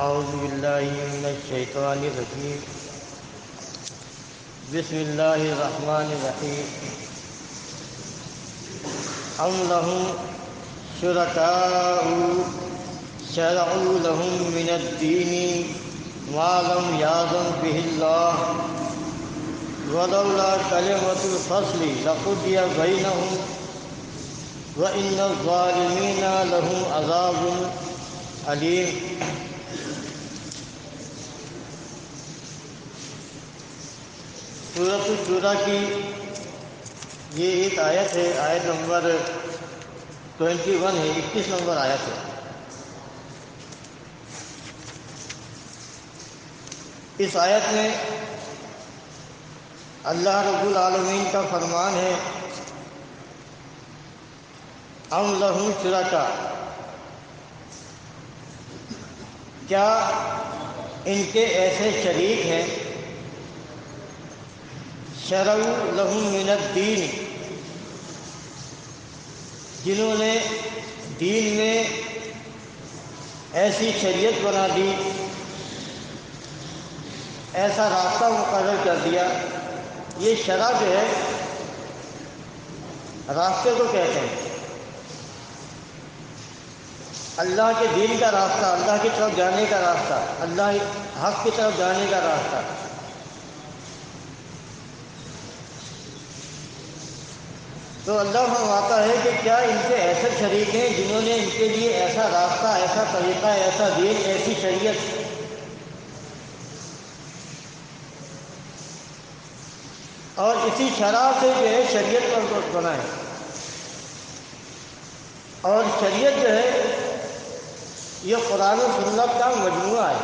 اعوذ باللہ من الشیطان الرجیم بسم اللہ الرحمن الرحیم ام لہم شرکاء شرعوا لہم من الدین ما لم یأذن بہ اللہ ولولا کلمۃ الفصل لقضی بینہم وإن الظالمین لہم عذاب علیم۔ سورۃ الشورى کی یہ ایک آیت ہے، آیت نمبر 21 ہے، 21 نمبر آیت ہے۔ اس آیت میں اللہ رب العالمین کا فرمان ہے ام لہم شرکاء، کیا ان کے ایسے شریک ہیں شرعوا لہم من الدین، جنہوں نے دین میں ایسی شریعت بنا دی، ایسا راستہ مقرر کر دیا۔ یہ شرع جو ہے راستے کو کہتے ہیں، اللہ کے دین کا راستہ، اللہ کی طرف جانے کا راستہ، اللہ حق کی طرف جانے کا راستہ۔ تو اللہ فرماتا ہے کہ کیا ان کے ایسے شریک ہیں جنہوں نے ان کے لیے ایسا راستہ، ایسا طریقہ، ایسا دین، ایسی شریعت اور اسی شرع سے جو ہے شریعت پر بنائے۔ اور شریعت جو ہے یہ قرآن و سنت کا مجموعہ ہے۔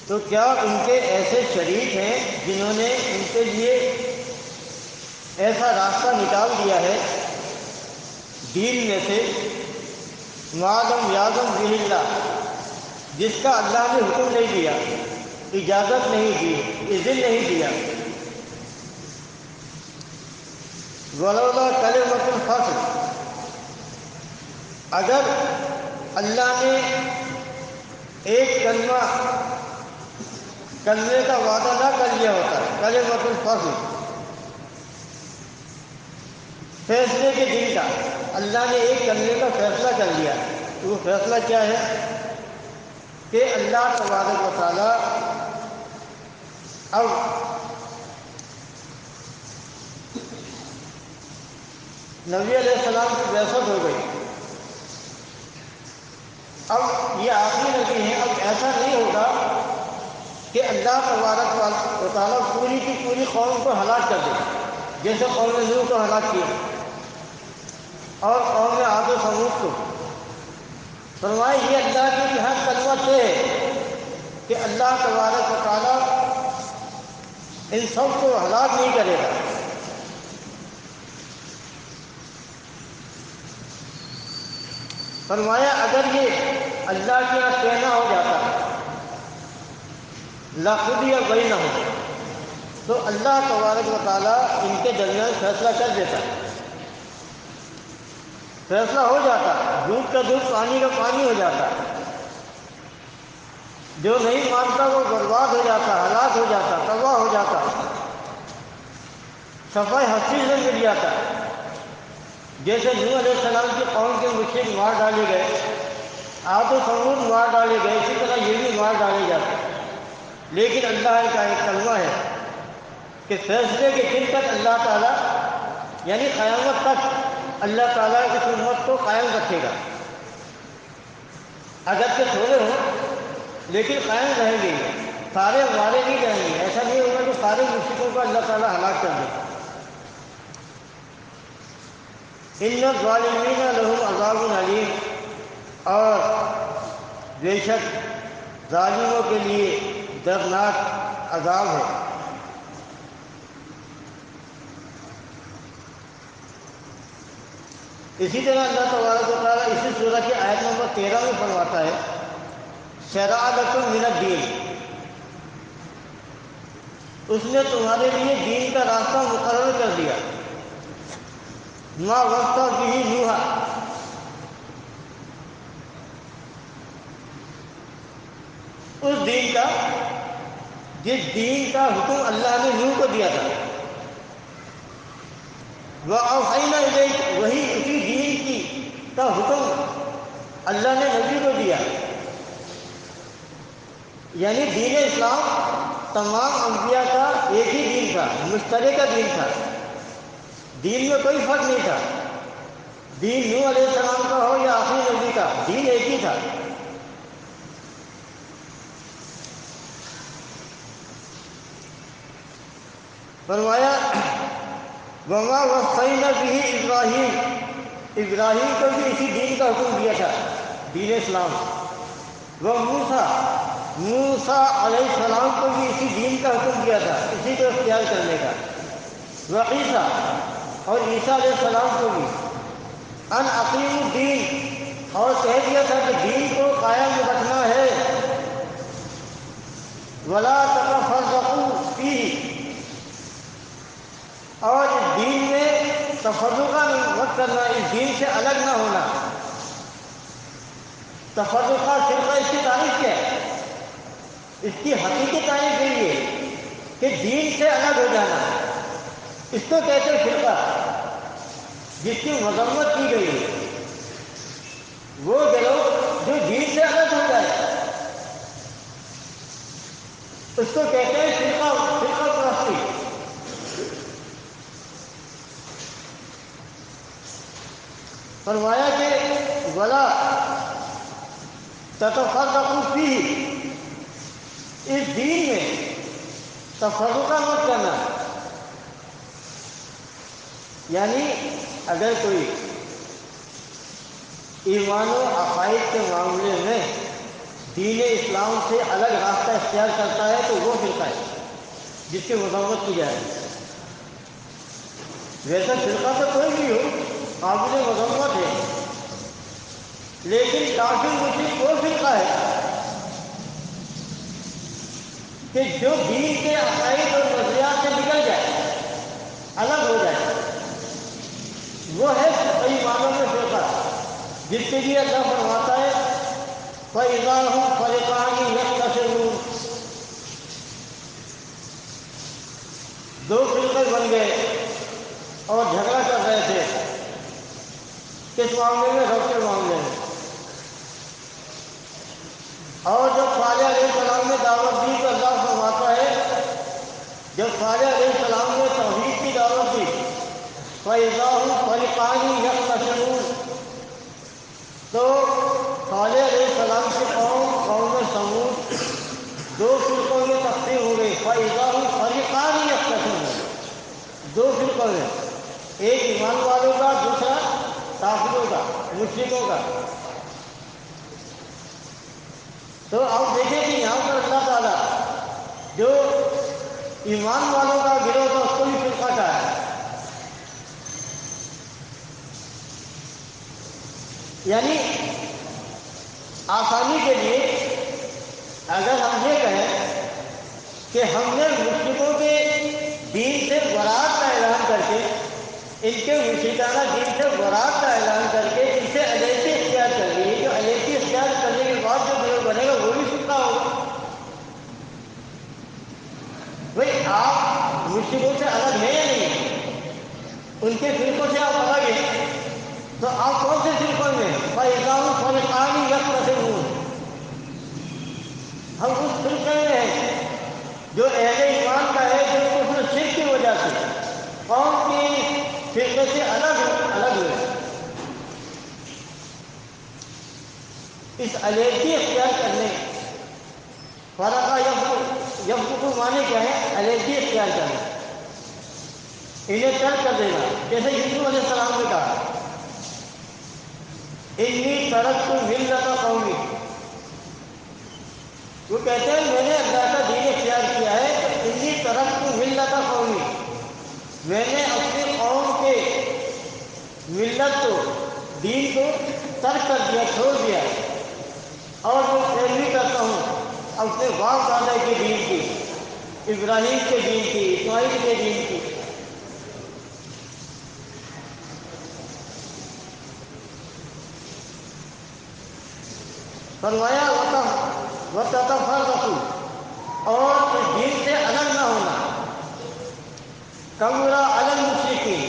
تو کیا ان کے ایسے شریک ہیں جنہوں نے ان کے لیے ایسا راستہ نکال دیا ہے دین میں سے ما لم یأذن بہ اللہ، جس کا اللہ نے حکم نہیں دیا، اجازت نہیں دی، اذن نہیں دیا۔ ولولا کلمۃ الفصل، اگر اللہ نے ایک کلمے کا وعدہ نہ کر لیا ہوتا، کلمۃ الفصل، فیصلے کے دن کا، اللہ نے ایک کلمے کا فیصلہ کر لیا۔ وہ فیصلہ کیا ہے کہ اللہ تبارک و تعالیٰ اب نبی علیہ السلام کی بعثت ہو گئی، اب یہ آخری نبی ہیں، اب ایسا نہیں ہوگا کہ اللہ تبارک و تعالیٰ پوری کی پوری قوم کو ہلاک کر دے، جیسے قوم نوح کو ہلاک کیا اور قوم عاد و ثمود کو۔ فرمائے یہ اللہ کی حق کلمت ہے کہ اللہ تبارک و تعالیٰ ان سب کو ہلاک نہیں کرے گا۔ فرمایا اگر یہ اللہ کے یہاں کہنا ہو جاتا لقضی بینہم، تو اللہ تبارک و تعالیٰ ان کے درمیان فیصلہ کر دیتا، فیصلہ ہو جاتا، دودھ کا دودھ، پانی کا پانی ہو جاتا، جو نہیں مانتا وہ برباد ہو جاتا، ہلاک ہو جاتا، تباہ ہو جاتا، صفحہ ہستی سے مٹ جاتا۔ جیسے نوح علیہ السلام کی قوم کے مشرک مار ڈالے گئے، عاد و ثمود مار ڈالے گئے، اسی طرح یہ بھی مار ڈالے جاتے۔ لیکن اللہ کا ایک کلمہ ہے کہ فیصلے کے دن تک اللہ تعالیٰ، یعنی قیامت تک اللہ تعالیٰ اس امت کو قائم رکھے گا، اگرچہ تھوڑے ہوں لیکن قائم رہیں گے، سارے مارے نہیں جائیں گے۔ ایسا نہیں ہوگا کہ سارے مشرکوں کو اللہ تعالیٰ ہلاک کر دے۔ ان الظالمین لہم عذاب علیم، اور بے شک ظالموں کے لیے دردناک عذاب ہے۔ اسی طرح اللہ تبارک و تعالیٰ اسی سورہ کی آیت نمبر 13 میں فرماتا ہے شرع لکم من الدین، اس نے تمہارے لیے دین کا راستہ مقرر کر دیا۔ ما وصى به نوح، اس دین کا جس دین کا حکم اللہ نے نوح کو دیا تھا، وَأَوْحَيْنَا إِلَيْكَ، وہی اسی دین کی کا حکم اللہ نے نبی کو دیا. یعنی دین اسلام تمام انبیاء کا ایک ہی دین تھا، مشترکہ دین تھا، دین میں کوئی فرق نہیں تھا. دین نوح علیہ السلام کا ہو یا آخری نبی کا، دین ایک ہی تھا. فرمایا وَمَا وَصَّيْنَا بِهِ إِبْرَاهِيمَ، ابراہیم کو بھی اسی دین کا حکم دیا تھا، دین اسلام. وَمُوسَىٰ، موسیٰ علیہ السلام کو بھی اسی دین کا حکم دیا تھا، اسی کو اختیار کرنے کا. وعیسیٰ، اور عیسیٰ علیہ السلام کو بھی ان اقیموا الدین، اور کہہ دیا تھا کہ دین کو قائم رکھنا ہے. وَلَا تَتَفَرَّقُوا فِيهِ، اور اس دین میں تفرقہ مت کرنا، اس دین سے الگ نہ ہونا. تفرقہ فرقہ، اس کی تعریف کیا ہے؟ اس کی حقیقی تعریف یہی ہے کہ دین سے الگ ہو جانا. اس کو کہتے ہیں فرقہ، جس کی مذمت کی گئی ہے. وہ گروہ جو دین سے الگ ہو جائے اس کو کہتے ہیں فرقہ، فرقہ پرستی. فرمایا کہ وَلَا تَتَفَرَّقُوا فِيهِ، اس دین میں تفرقہ مت کرنا. یعنی اگر کوئی ایمان و عقائد کے معاملے میں دین اسلام سے الگ راستہ اختیار کرتا ہے تو وہ فرقہ ہے جس کی مذمت کی جائے. ویسا فرقہ تو کوئی بھی ہو قابل مذمت ہے، لیکن کافر مشرک وہ فرقہ ہے کہ جو دین کے عقائد اور نظریات سے نکل جائے، الگ ہو جائے. وہ ہے کئی معنوں میں فرقہ، جس کے لیے اللہ فرماتا ہے فَإِذَا هُمْ فَرِيقَانِ يَخْتَصِمُونَ، دو فرقے بن گئے اور جھگڑا کر رہے تھے. کس معاملے میں؟ رب کے معاملے میں. اور جب صالح علیہ السلام نے دعوت دی تو اللہ فرماتا ہے جب صالح علیہ السلام نے توحید کی دعوت دی فَإِذَا هُمْ فَرِيقَانِ يَخْتَصِمُونَ، تو صالح علیہ السلام کی قوم سمود دو فرقوں میں تقسیم ہو گئی. فَإِذَا هُمْ فَرِيقَانِ يَخْتَصِمُونَ، دو فرقوں میں، ایک ایمان والوں کا، دوسرا کافروں کا، مشرکوں کا. تو آپ دیکھیں کہ یہاں پر اللہ تعالیٰ جو ایمان والوں کا گروہ تھا اس کو بھی فرقہ کہا ہے. یعنی آسانی کے لیے اگر ہم یہ کہیں کہ ہم نے مشرکوں کے دین سے برات کا اعلان کر کے، ان کے مشرکانہ دین سے برات کا اعلان کر کے ان سے علیحدگی اختیار کر لی ہے، جو علیحدگی اختیار کرنے کے بعد جو گروہ بنے گا وہ بھی فرقہ ہوگا. بھائی آپ مشرکوں سے الگ ہیں یا نہیں؟ ان کے فرقوں سے آپ الگ ہیں تو آپ کون سے فرقوں میں؟ فَإِذَا هُمْ فَرِيقَانِ يَخْتَصِمُونَ، ہم اس فرقے میں ہیں جو اہل ایمان کا ہے، جو کفر شرک کی وجہ سے قوم کی فرقے سے الگ ہوئے. اس علیحدگی اختیار کرنے، فرقہ یفرق معنی کیا ہے؟ علیحدگی اختیار کرنا، انہیں ترک کر دینا. جیسے یوسف علیہ السلام نے کہا انی ترکت ملت قومی، وہ کہتے ہیں میں نے اللہ کا دین اختیار کیا ہے. انی ترکت ملت قومی، میں نے اپنی قوم کے ملت کو، دین کو ترک کر دیا، چھوڑ دیا، اور وہ پیروی کرتا ہوں اپنے باپ دادا کے دین کی، ابراہیم کے دین کی، اسماعیل کے دین کی. فرمایا وَتَتَفَرَّقُوا، اور اس دین سے الگ نہ ہونا. کبر علی المشرکین،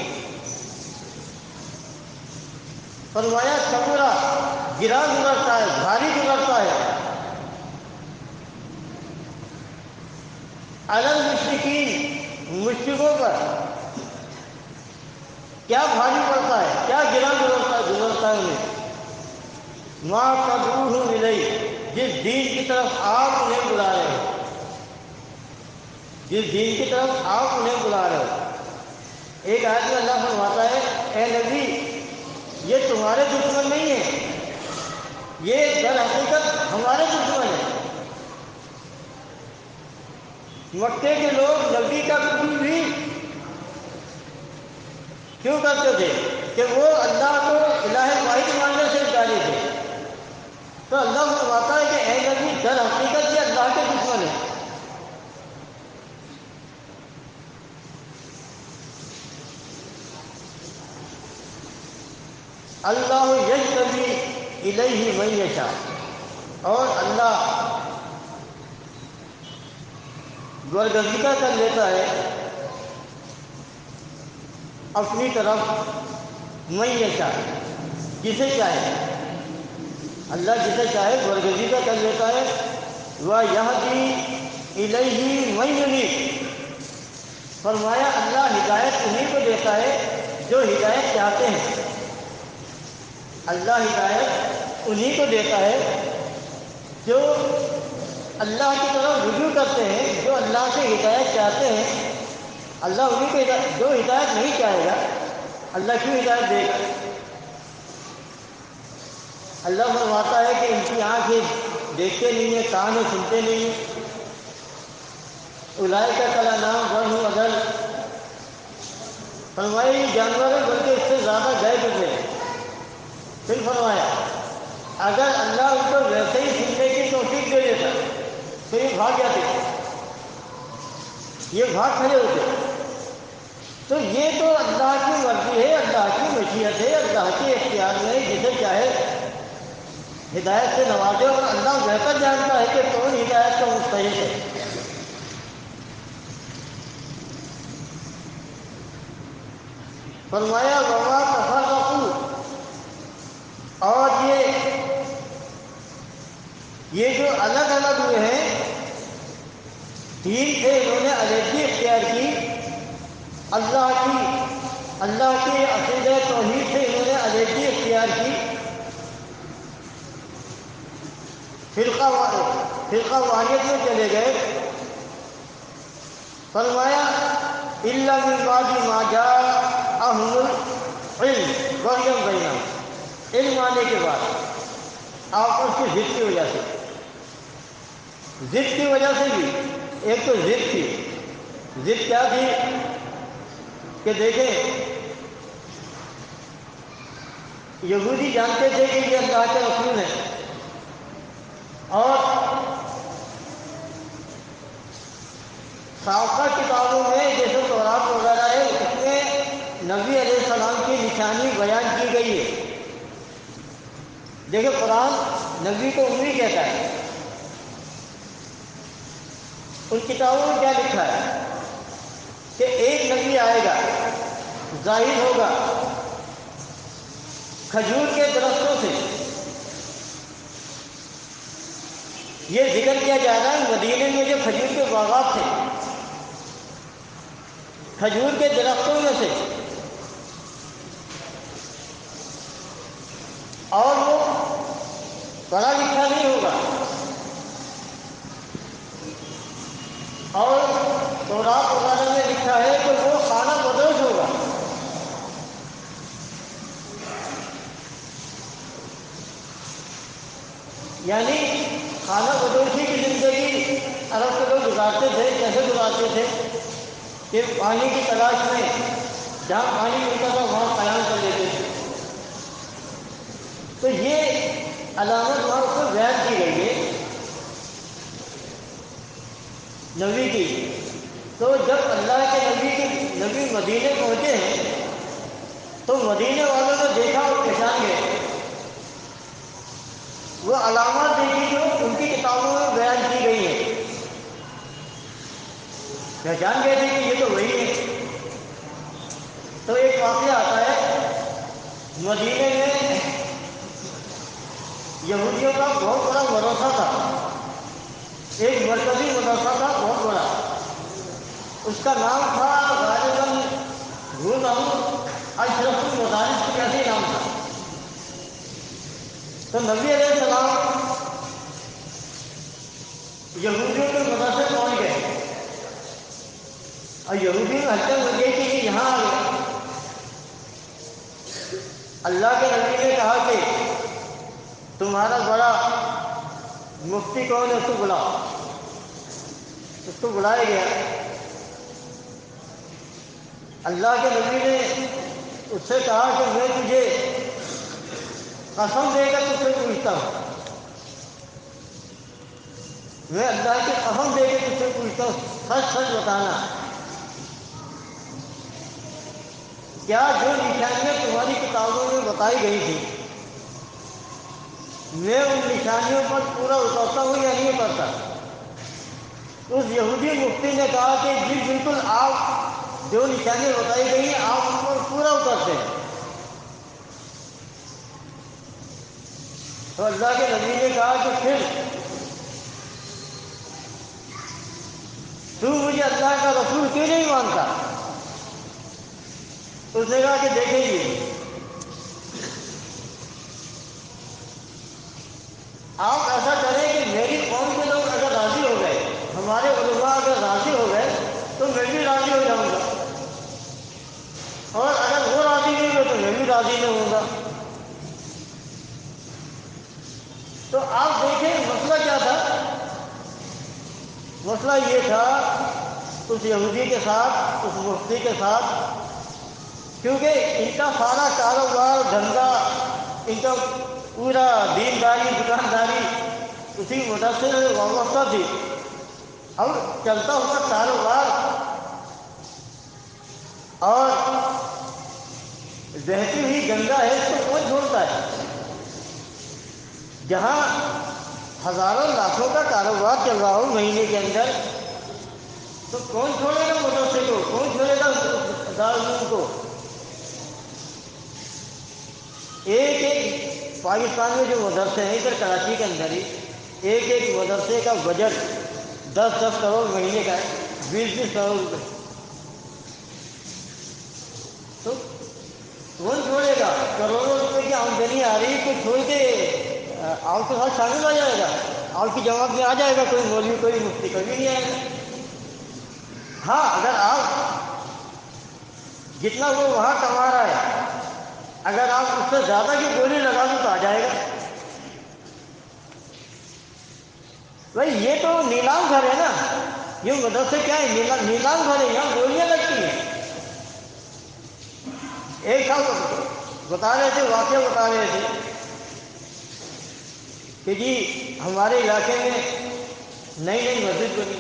فرمایا کبرا گرا گزرتا ہے، بھاری گزرتا ہے. علی المشرکین، مشرکوں پر کیا بھاری پڑتا ہے، کیا گرا گزرتا ہے انہیں. ما تدعوہم الیہ، جس دین کی طرف آپ انہیں بلا رہے ہو، جس دین کی طرف آپ انہیں بلا رہے ہو. ایک آیت میں اللہ فرماتا ہے اے نبی یہ تمہارے دشمن نہیں ہیں، یہ در حقیقت ہمارے دشمن ہیں. مکے کے لوگ نبی کا قبول بھی کیوں کرتے تھے کہ وہ اللہ کو الہ واحد ماننے سے انکاری تھے. تو اللہ فرماتا ہے کہ اے نبی در حقیقت یہ اللہ کے دشمن ہیں. اللہ یجتبی الیہ من یشاء، اور اللہ برگزیدہ کر لیتا ہے اپنی طرف من یشاء، جسے چاہے. اللہ جسے چاہے برگزیدہ کر لیتا ہے. وَیَہْدِی اِلَیْہِ مَن یُنِیبُ، فرمایا اللہ ہدایت انہیں کو دیتا ہے جو ہدایت چاہتے ہیں. اللہ ہدایت انہیں کو دیتا ہے جو اللہ کی طرف رجوع کرتے ہیں، جو اللہ سے ہدایت چاہتے ہیں. اللہ انہیں کو جو ہدایت نہیں چاہے گا اللہ کیوں ہدایت دے گا. اللہ فرماتا ہے کہ ان کی آنکھیں دیکھتے نہیں ہیں، کان سنتے نہیں ہیں. اولئک کالانعام بل ھم اضل، فرمایا یہ جانور ہے بلکہ اس سے زیادہ گئے گزرے. پھر فرمایا اگر اللہ ان کو ویسے ہی سننے کی توفیق دے دیتا تو یہ بھاگ جاتے، یہ بھاگ کھڑے ہوتے. تو یہ تو اللہ کی مرضی ہے، اللہ کی مشیت ہے، اللہ کے اختیار میں جسے چاہے ہدایت سے نوازے، اور اللہ بہتر جانتا ہے کہ کون ہدایت کا مستحق ہے. فرمایا وما تفرقوا، اور یہ جو الگ الگ ہوئے ہیں، دین سے انہوں نے علیحدگی اختیار کی، اللہ کے عقیدہ توحید سے انہوں نے علیحدگی اختیار کی. فرقہ واحد میں چلے گئے. فرمایا الا من بعد ما جاءهم العلم بغیا بینہم، علم آنے کے بعد آپس کی ضد کی وجہ سے بھی. ایک تو ضد تھی. ضد کیا تھی کہ دیکھیں یہودی جانتے تھے کہ یہ اللہ کے رسول ہیں، اور سابقہ کتابوں میں جیسے تورات وغیرہ ہے اس میں نبی علیہ السلام کی نشانی بیان کی گئی ہے. دیکھیں قرآن نبی کو اموی کہتا ہے. ان کتابوں میں کیا لکھا ہے کہ ایک نبی آئے گا، ظاہر ہوگا کھجور کے درختوں سے. یہ ذکر کیا جا رہا ہے مدینے میں جو کھجور کے باغات تھے، کھجور کے درختوں میں سے، اور وہ پڑھا لکھا نہیں ہوگا، اور تورات وغیرہ میں لکھا ہے کہ وہ خانہ بدوش ہوگا. یعنی خانہ بدوشی کی زندگی عرب کے لوگ گزارتے تھے. کیسے گزارتے تھے کہ پانی کی تلاش میں جہاں پانی ملتا تھا وہاں قیام کر لیتے تھے. تو یہ علامت وہاں اس کو بیان کی گئی ہے نبی کی. تو جب اللہ کے نبی مدینے پہنچے ہیں تو مدینے والوں نے دیکھا اور پہچان گئے. وہ علامات دیکھی پہچان گئے تھے کہ یہ تو وہی ہے۔ تو ایک واقعہ آتا ہے، مدینے میں یہودیوں کا بہت بڑا مدرسہ تھا، ایک مرکزی مدرسہ تھا بہت بڑا، اس کا نام تھا غالباً بھول رہا ہوں، اشرف المدارس کا کیسے نام تھا۔ تو نبی علیہ السلام یہودیوں کے مدرسے پہنچ گئے اور یہودی میں ہلچل ہو گئی کہ یہ یہاں آ گئے۔ اللہ کے نبی نے کہا کہ تمہارا بڑا مفتی کون ہے، اس کو بلاؤ۔ اس کو بلایا گیا۔ اللہ کے نبی نے اس سے کہا کہ میں تجھے قسم دے کر تجھ سے پوچھتا ہوں، میں اللہ کی قسم دے کے تجھ سے پوچھتا ہوں، سچ سچ بتانا، کیا جو نشانیاں تمہاری کتابوں میں بتائی گئی تھی میں ان نشانیوں پر پورا اترتا ہوں یا نہیں اترتا؟ اس یہودی مفتی نے کہا کہ جی بالکل، آپ جو نشانیاں بتائی گئی ہیں آپ ان پر پورا اترتے ہیں۔ تو اللہ کے نبی نے کہا کہ پھر تو مجھے اللہ کا رسول کیوں نہیں مانتا؟ اس نے کہا کہ دیکھیں گے، آپ ایسا کریں کہ میری قوم کے لوگ اگر راضی ہو گئے، ہمارے علماء اگر راضی ہو گئے تو میں بھی راضی ہو جاؤں گا، اور اگر وہ راضی نہیں ہوئے تو میں بھی راضی نہیں ہوں گا۔ تو آپ دیکھیں مسئلہ کیا تھا؟ مسئلہ یہ تھا اس یہودی کے ساتھ، اس مفتی کے ساتھ، کیونکہ ان کا سارا کاروبار دھندا، ان کا پورا دینداری دکانداری اسی مدرسے سے وابستہ تھی، اور چلتا ہوا کاروبار اور بہتی ہوئی گنگا ہے، اس کو کون چھوڑتا ہے؟ جہاں ہزاروں لاکھوں کا کاروبار چل رہا ہو مہینے کے اندر، تو کون چھوڑے گا مدرسے کو، کون چھوڑے گا دارالعلوم کو؟ ایک ایک پاکستان میں جو مدرسے ہیں، ادھر کراچی کے اندر ہی ایک ایک مدرسے کا بجٹ 10-10 کروڑ مہینے کا ہے، 20-20 کروڑ روپے۔ تو کون چھوڑے گا؟ کروڑوں روپے کی آمدنی آ رہی، کوئی چھوڑ کے آپ کے ساتھ شامل ہو جائے گا؟ آپ کی جماعت میں آ جائے گا کوئی مولوی، کوئی مفتی؟ کبھی نہیں آئے گا۔ ہاں، اگر آپ جتنا وہ وہاں کما رہا ہے اگر آپ اس سے زیادہ کی بولی لگا دیں تو آ جائے گا۔ بھائی یہ تو نیلام گھر ہے نا، یہ مدرسے کیا ہے؟ نیلام گھر ہے، یہاں گولیاں لگتی ہیں۔ ایک صاحب بتا رہے تھے، واقعہ بتا رہے تھے کہ جی ہمارے علاقے میں نئی مسجد بنی،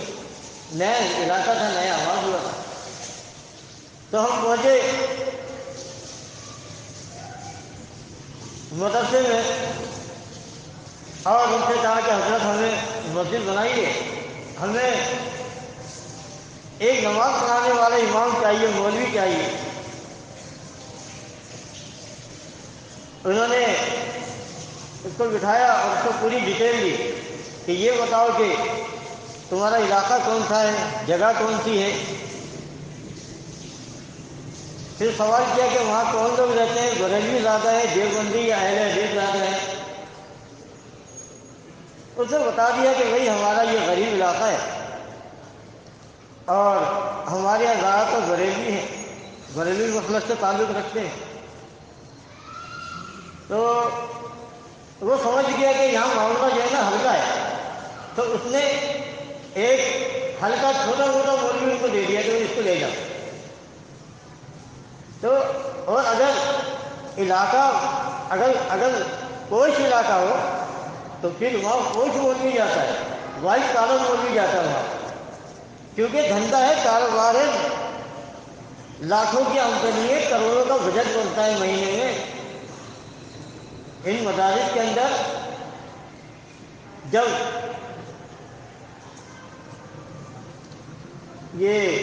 نیا علاقہ تھا، نیا آواز ہوا تھا، تو ہم پہنچے مدرسے میں اور ان سے کہا کہ حضرت ہمیں مسجد بنائیے، ہمیں ایک نماز پڑھانے والا امام چاہیے، مولوی چاہیے۔ انہوں نے اس کو بٹھایا اور اس کو پوری ڈیٹیل دی کہ یہ بتاؤ کہ تمہارا علاقہ کون سا ہے، جگہ کون سی ہے۔ پھر سوال کیا کہ وہاں کون لوگ رہتے ہیں، بریلوی زیادہ ہے، دیوبندی یا اہل حدیث زیادہ ہے۔ اس نے بتا دیا کہ بھائی ہمارا یہ غریب علاقہ ہے اور ہمارے یہاں زیادہ تو بریلوی ہیں، بریلوی مسلک سے تعلق رکھتے ہیں۔ تو وہ سمجھ گیا کہ یہاں معاملہ جو ہے نا ہلکا ہے، تو اس نے ایک ہلکا چھوٹا موٹا مولوی ان کو دے دیا کہ اس کو لے جاؤ۔ تو اور علاقہ اگر کوئی علاقہ ہو تو پھر وہاں کوئی مولوی جاتا ہے، وائٹ کالر مولوی جاتا ہے وہاں، کیونکہ دھندا ہے، کاروبار ہے، لاکھوں کی آمدنی ہے، کروڑوں کا بجٹ بنتا ہے مہینے میں۔ ان مدارس کے اندر جب یہ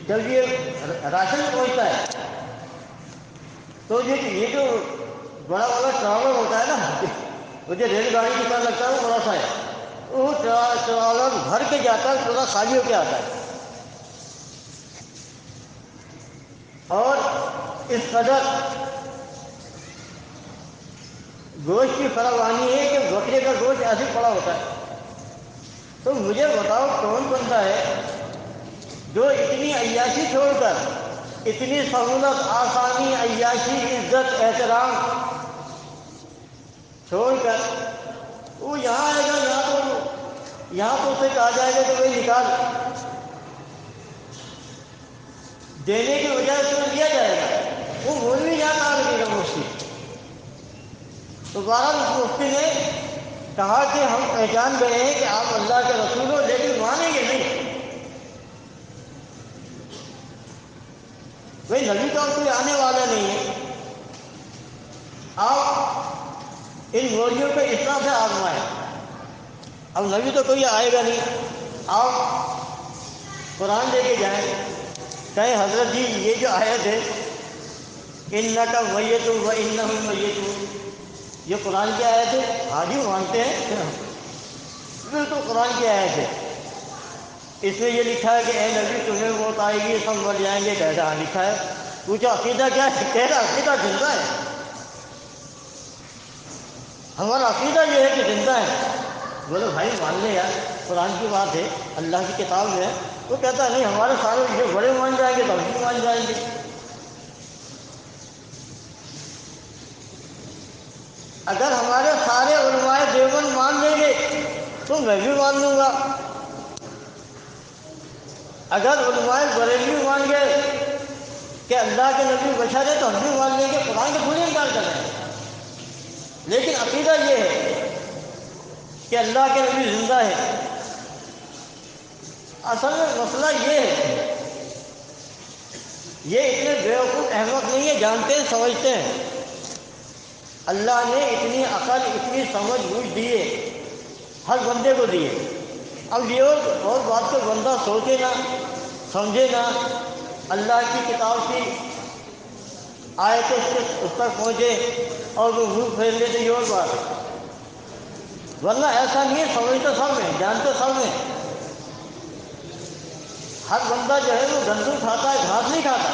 جب یہ راشن پہنچتا ہے تو یہ جو بڑا والا ٹراولر ہوتا ہے نا، وہ جو ریل گاڑی کی طرح لگتا ہے وہ بڑا سا ہے، وہ ٹراولر بھر کے جاتا ہے، تھوڑا خالی ہو کے آتا ہے. اور اس قدر گوشت کی فراوانی ہے کہ بکرے کا گوشت ایسے پڑا ہوتا ہے. تو مجھے بتاؤ کون بندہ ہے جو اتنی عیاشی چھوڑ کر، اتنی سہولت، آسانی، عیاشی، عزت، احترام چھوڑ کر وہ یہاں آئے گا، یہاں تو اسے کہا جائے گا کہ بھائی نکال، دینے کی وجہ سے دیا جائے گا، وہ مولوی یہاں کہاں لگے گا مفتی. تو بہرحال اس مفتی نے کہا کہ ہم پہچان گئے ہیں کہ آپ اللہ کے رسول ہو، لیکن مانیں گے نہیں. بھائی نبی تو کوئی آنے والا نہیں ہے، آپ ان مولویوں کو اس طرح سے آزمائیں. اب نبی تو کوئی آئے گا نہیں، آپ قرآن لے کے جائیں، کہیں حضرت جی یہ جو آیت ہے انک میت و انہم میتون، یہ قرآن کی آیت ہے. ہاں جی مانتے ہیں، بالکل قرآن کی آیت ہے. اس میں یہ لکھا ہے کہ اے نبی تمہیں موت آئے گی، سب مر جائیں گے. کہتا ہاں لکھا ہے. پوچھا عقیدہ کیا ہے؟ کہہ رہا عقیدہ زندہ ہے، ہمارا عقیدہ یہ ہے کہ زندہ ہے. بولے بھائی مان لے یار، قرآن کی بات ہے، اللہ کی کتاب میں ہے. وہ کہتا ہے نہیں ہمارے سارے جو بڑے مان جائیں گے تو ہم بھی مان جائیں گے. اگر ہمارے سارے علماء دیوبند مان لیں گے تو میں بھی مان لوں گا. اگر علماء بریلوی مان گئے کہ اللہ کے نبی بشر ہے تو ہم بھی مان لیں گے. قرآن کے پورے انکار کر رہے ہیں. لیکن عقیدہ یہ ہے کہ اللہ کے نبی زندہ ہے. اصل میں مسئلہ یہ ہے، یہ اتنے بیوقوف احمق نہیں ہے، جانتے ہیں، سمجھتے ہیں. اللہ نے اتنی عقل، اتنی سمجھ بوجھ دیے، ہر بندے کو دیے. اب یہ اور بات کو بندہ سوچے نہ، سمجھے نہ، اللہ کی کتاب کی آیتیں اس تک پہنچے اور وہ منہ پھیر لے تو یہ اور بات ہے. ورنہ ایسا نہیں ہے، سمجھتے سب میں، جانتے سب میں. ہر بندہ جو ہے وہ گندم کھاتا ہے، گھاس نہیں کھاتا.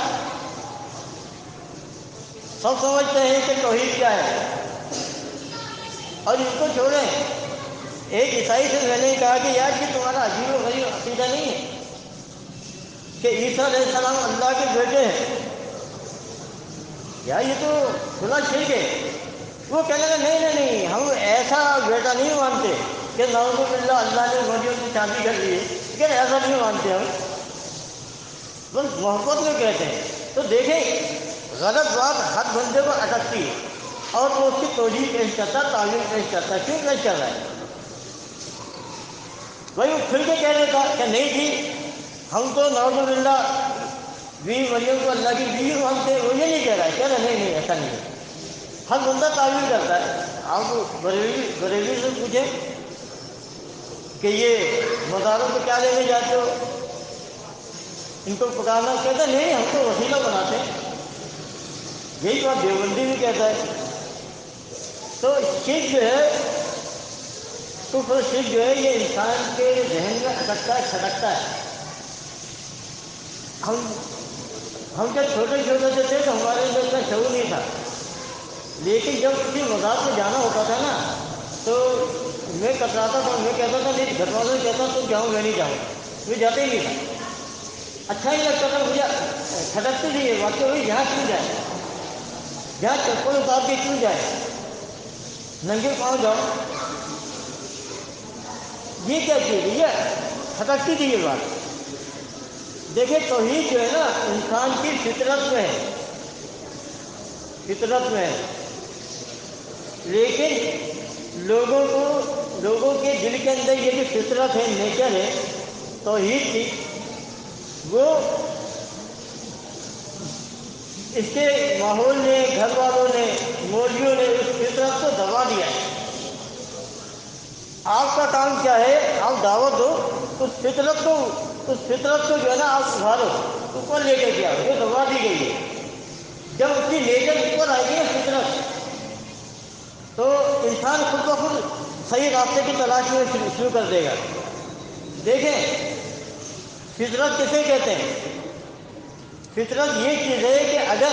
سب سمجھتے ہیں کہ توحید کیا ہے. اور اس کو چھوڑیں. ایک عیسائی سے میں نے کہا کہ یار یہ تمہارا عجیب و غریب عقیدہ نہیں ہے کہ عیسیٰ علیہ السلام اللہ کے بیٹے ہیں؟ یار یہ تو کھلا شرک ہے. وہ کہنے لگا نہیں، ہم ایسا بیٹا نہیں مانتے کہ نعوذ باللہ اللہ نے مریم کی شادی کر لی ہے، لیکن ایسا نہیں مانتے ہم، بس محبت میں کہتے ہیں. تو دیکھیں غلط بات ہر بندے کو اٹکتی ہے اور وہ اس کی توجیہ پیش کرتا ہے، تعلیم پیش کرتا ہے. کیوں پیش کر رہا ہے؟ بھائی وہ کھل کے کہہ دیتا کہ نہیں جی ہم تو نعوذ باللہ بیوی مریم کو اللہ کی بیوی مانتے ہیں. وہ یہ نہیں کہہ رہا ہے، کہہ رہا نہیں ایسا نہیں ہے. ہر بندہ تعویل کرتا ہے. آپ بریلوی سے پوچھیں کہ یہ مزاروں کو کیا لینے جاتے ہو، ان کو پکارنا، کہتا ہے نہیں ہم تو وسیلہ بناتے ہیں. یہی بات دیوبندی بھی کہتا ہے. تو شرک جو ہے، کفر شرک جو ہے، یہ انسان کے ذہن میں اٹکتا ہے، کھٹکتا ہے. ہم جب چھوٹے سے تھے تو ہمارے اندر اتنا شعور نہیں تھا. لیکن جب کسی مزار پہ جانا ہوتا تھا نا تو میں کتراتا تھا. میں کہتا تھا نہیں، گھر والوں نے کہتا تم جاؤ، میں نہیں جاؤں. میں جاتے ہی نہیں تھا. اچھا ہی لگتا تھا مجھے، کھٹکتی تھی یہ بات کہ بھائی یہاں کیوں جائے، جہاں چپل اتار کے کیوں جائے، ننگے پاؤں جاؤ. یہ کیا چیز ہے، یہ کھٹکتی تھی یہ بات. دیکھیں توحید جو ہے نا انسان کی فطرت میں ہے، فطرت میں ہے. لیکن لوگوں کے دل کے اندر یہ جو فطرت ہے، نیچر ہے توحید کی، وہ اس کے ماحول نے، گھر والوں نے، مولویوں نے اس فطرت کو دبا دیا ہے. آپ کا کام کیا ہے؟ آپ دعوت دو، اس فطرت کو اس فطرت کو جو ہے نا آپ ابھارو، اوپر لے کے کیا جو دبا دی گئی ہے۔ جب اس کی نیچر اوپر آئے گی فطرت، تو انسان خود بخود صحیح راستے کی تلاش میں شروع کر دے گا۔ دیکھیں فطرت کسے کہتے ہیں؟ فطرت یہ چیز ہے کہ اگر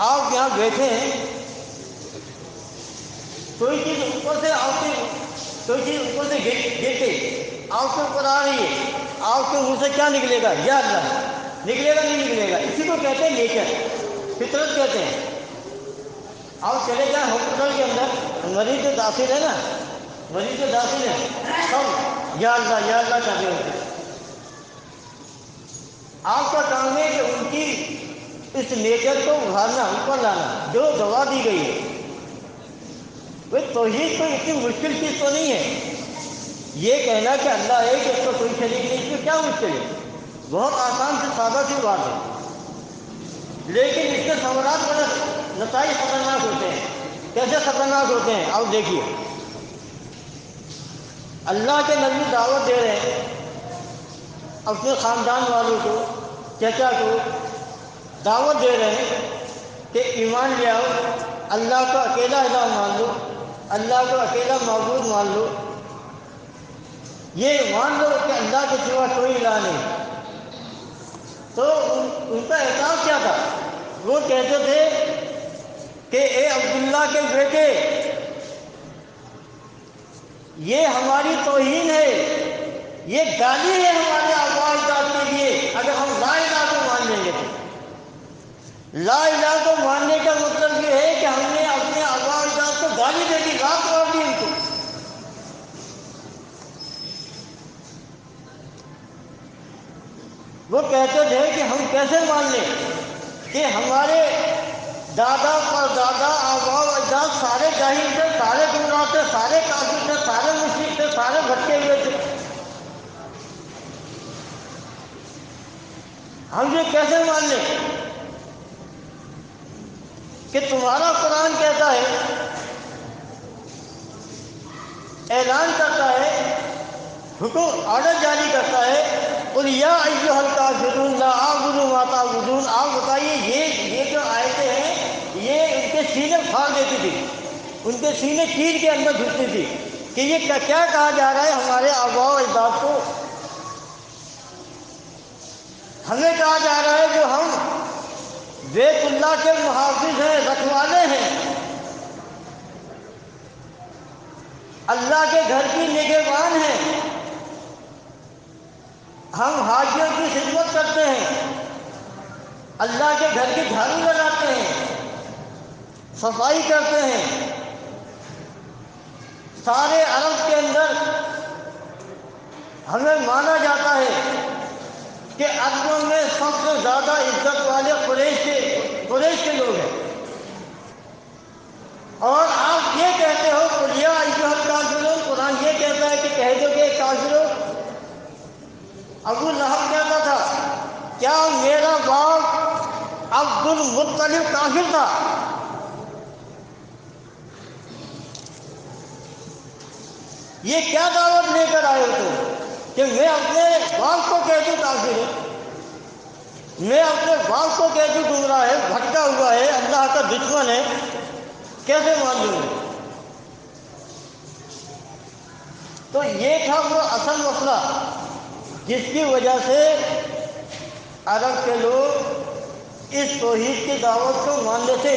آپ یہاں بیٹھے ہیں، کوئی چیز اوپر سے گرتے آپ کے اوپر آ رہی ہے، آپ کے منہ سے کیا نکلے گا؟ یا اللہ، نکلے گا نہیں نکلے گا؟ اسی کو کہتے ہیں نیچر، فطرت کہتے ہیں۔ آپ چلے جائیں ہاسپٹل کے اندر، مریض جو داخل ہے نا، مریض جو داخل ہے سب یا اللہ کہتے ہوتے۔ آپ کا کام ہے کہ ان کی اس نیچر کو ابھارنا، اوپر لانا جو دوا دی گئی ہے۔ توحید کوئی اتنی مشکل چیز تو نہیں ہے، یہ کہنا کہ اللہ ہے کہ اس کو کوئی شریک نہیں، اس کو کیا مشکل ہے؟ بہت آسان سے سادہ سی بات ہے، لیکن اس کے ثمرات بڑے نتائج خطرناک ہوتے ہیں۔ کیسے خطرناک ہوتے ہیں؟ آپ دیکھیے، اللہ کے نبی دعوت دے رہے ہیں اپنے خاندان والوں کو، چچا کو دعوت دے رہے ہیں کہ ایمان لے آؤ، اللہ کو اکیلا الہ مان لو، اللہ کو اکیلا معبود مان لو، یہ مان لو کہ اللہ کے سوا کوئی الہ نہیں۔ تو ان کا احساس کیا تھا؟ وہ کہتے تھے کہ اے عبداللہ کے بیٹے، یہ ہماری توہین ہے، یہ گالی ہے ہمارے آباء و اجداد کے لیے اگر ہم لا الہ کو مان لیں گے تو۔ لا الہ کو ماننے کا مطلب یہ ہے کہ ہم نے اپنے آباء و اجداد کو گالی دے دی، رات مار دی ان کو۔ وہ کہتے تھے کہ ہم کیسے مان لیں کہ ہمارے دادا پر دادا آباء و اجداد سارے جاہل تھے، سارے گمراہ تھے، سارے کافر تھے، سارے مشرک تھے، سارے بھٹکے ہوئے تھے، ہم یہ کیسے مان لیں؟ کہ تمہارا قرآن کہتا ہے، اعلان کرتا ہے، حکم آرڈر جاری کرتا ہے، قل یا ایھا الکافرون لا اعبد ما تعبدون۔ آپ بتائیے یہ جو آیتیں ہیں یہ ان کے سینے پھاڑ دیتی تھی، ان کے سینے چیر کے اندر گھستی تھی کہ یہ کیا کہا جا رہا ہے ہمارے آباء و اجداد کو؟ ہمیں کہا جا رہا ہے جو ہم بیت اللہ کے محافظ ہیں، رکھوالے ہیں، اللہ کے گھر کی نگہبان ہیں، ہم حاجیوں کی خدمت کرتے ہیں، اللہ کے گھر کی جھاڑو لگاتے ہیں، صفائی کرتے ہیں۔ سارے عرب کے اندر ہمیں مانا جاتا ہے کہ عربوں میں سب سے زیادہ عزت والے قریش کے لوگ ہیں، اور آپ یہ کہتے ہو قل یا ایھا الکافرون، قرآن یہ کہتا ہے کہ کہہ دو کہ کافروں۔ ابو لہب کہتا تھا کیا میرا باپ عبد المطلب کافر تھا؟ یہ کیا دعوت لے کر آئے ہو تم کہ میں اپنے باپ کو کہہ دوں کافر ہے، میں اپنے باپ کو کہہ دوں گمراہ ہے، بھٹکا ہوا ہے، اللہ کا دشمن ہے، کیسے مان لوں گا؟ تو یہ تھا وہ اصل مسئلہ جس کی وجہ سے عرب کے لوگ اس توحید کی دعوت کو ماننے سے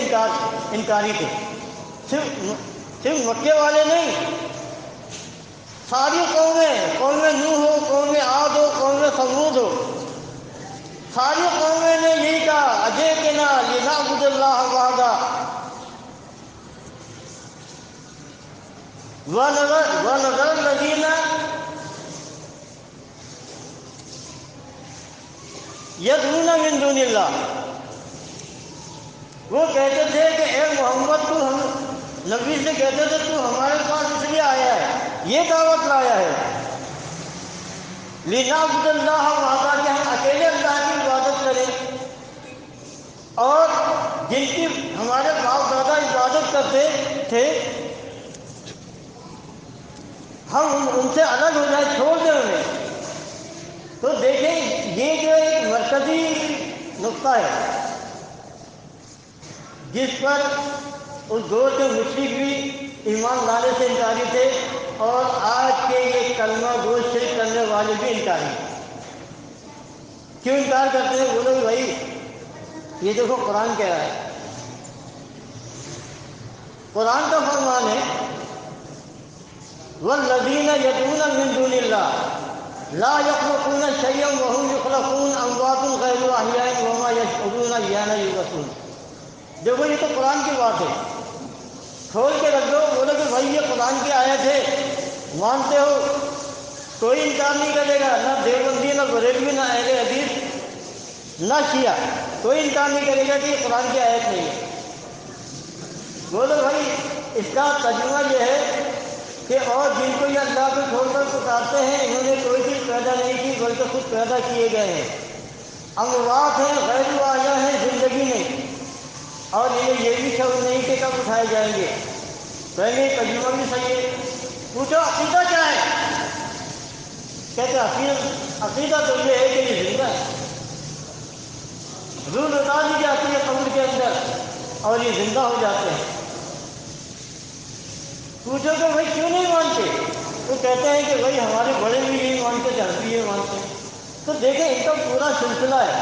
انکاری تھے۔ صرف مکے والے نہیں، ساری قوم نوح ہو، قوم عاد ہو، قوم ثمود ہو، ساری قومیں نے یہی کہا اجئتنا لنعبد اللہ وحدہ ونذر الذین یدعون من دون اللہ۔ وہ کہتے تھے کہ اے محمد، تو ہم نبی سے کہتے تھے تو ہمارے پاس اس لیے آیا ہے، یہ دعوت لایا ہے لنعبد اللہ وحدہ، کہ ہم اکیلے اللہ کی عبادت کریں، اور جن کی ہمارے باپ دادا عبادت کرتے تھے ہم ان سے الگ ہو جائیں، چھوڑ دیں انہیں۔ تو دیکھیں یہ جو ایک مرکزی نقطہ ہے جس پر اس دور کے مشرک بھی ایمان لانے سے انکاری تھے اور آج کے یہ کلمہ گو شرک کرنے والے بھی انکاری۔ کیوں انکار کرتے ہیں؟ بولو بھائی یہ دیکھو قرآن کہہ رہا ہے، قرآن کا فرمان ہے والذین یدعون من دون اللہ لا یخلقون شیئا وهم یخلقون اموات غیر احیاء وما یشعرون ایان یبعثون۔ دیکھو یہ تو قرآن کی بات ہے، کھول کے رکھ دو، بولو کہ بھائی یہ قرآن کی آیت ہے، مانتے ہو، کوئی انکار نہیں کرے گا، نہ دیوبندی نہ بریلوی نہ اہل حدیث نہ شیعہ، کوئی انکار نہیں کرے گا کہ یہ قرآن کی آیت نہیں ہے۔ بولو بھائی اس کا ترجمہ یہ ہے کہ اور جن کو یہ اللہ کو چھوڑ کر پکارتے ہیں انہوں نے کوئی چیز پیدا نہیں کی بلکہ خود پیدا کیے گئے ہیں، اموات ہیں، غیر واضح ہیں، زندگی نہیں، اور انہیں یہ بھی شعور نہیں کہ کب اٹھائے جائیں گے۔ پہلے ترجمہ بھی صحیح ہے۔ پوچھو عقیدہ کیا ہے؟ کہتے عقیدہ تو یہ ہے کہ یہ زندہ ہے، روح اتار دی جاتی ہے قبر کے اندر اور یہ زندہ ہو جاتے ہیں۔ پوچھو کہ بھائی کیوں نہیں مانتے؟ وہ کہتے ہیں کہ بھائی ہمارے بڑے بھی یہی مانتے تھے، ہم بھی یہ مانتے ہیں۔ تو دیکھیں ان کا پورا سلسلہ ہے۔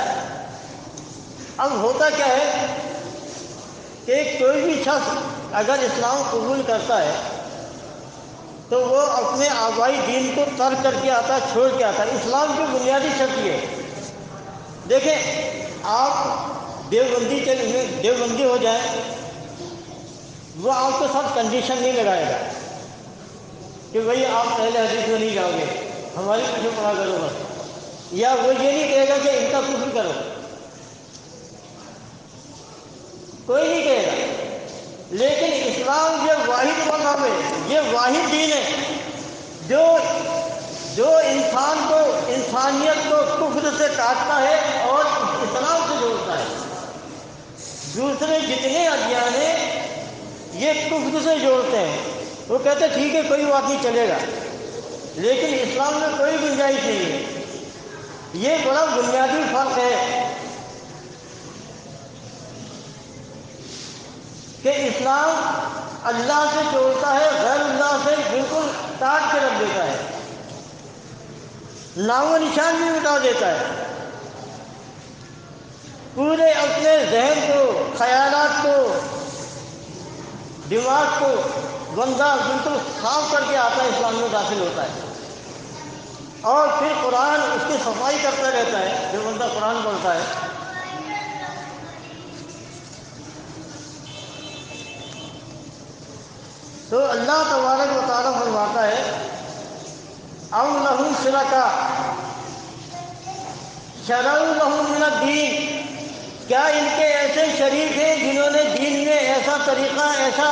اب ہوتا کیا ہے کہ کوئی بھی شخص اگر اسلام قبول کرتا ہے تو وہ اپنے آبائی دین کو ترک کر کے آتا ہے، چھوڑ کے آتا ہے۔ اسلام کی بنیادی شرط یہ ہے، دیکھیں آپ دیوبندی ہو جائیں، وہ آپ کے ساتھ کنڈیشن نہیں لگائے گا کہ بھائی آپ اہل حدیث میں نہیں جاؤ گے، ہماری پیچھے پڑا کرو بس، یا وہ یہ نہیں کہے گا کہ ان کا کفر کرو، کوئی نہیں کہے گا۔ لیکن اسلام یہ واحد مذہب ہے، یہ واحد دین ہے جو انسان کو، انسانیت کو کفر سے کاٹتا ہے اور اسلام سے جوڑتا ہے۔ دوسرے جتنے ادیان ہیں یہ کفر سے جوڑتے ہیں، وہ کہتے ہیں ٹھیک ہے کوئی بات نہیں چلے گا، لیکن اسلام میں کوئی گنجائش نہیں ہے۔ یہ بڑا بنیادی فرق ہے کہ اسلام اللہ سے جوڑتا ہے، غیر اللہ سے بالکل کاٹ کے رکھ دیتا ہے، نام و نشان بھی مٹا دیتا ہے۔ پورے اپنے ذہن کو، خیالات کو، دماغ کو بندہ بالکل صاف کر کے آتا ہے، اسلام میں داخل ہوتا ہے، اور پھر قرآن اس کی صفائی کرتا رہتا ہے۔ جو بندہ قرآن پڑھتا ہے تو اللہ تبارک و تعالیٰ فرماتا ہے ام لہم شرکاء شرعوا لہم من الدین، کیا ان کے ایسے شریک ہیں جنہوں نے دین میں ایسا طریقہ، ایسا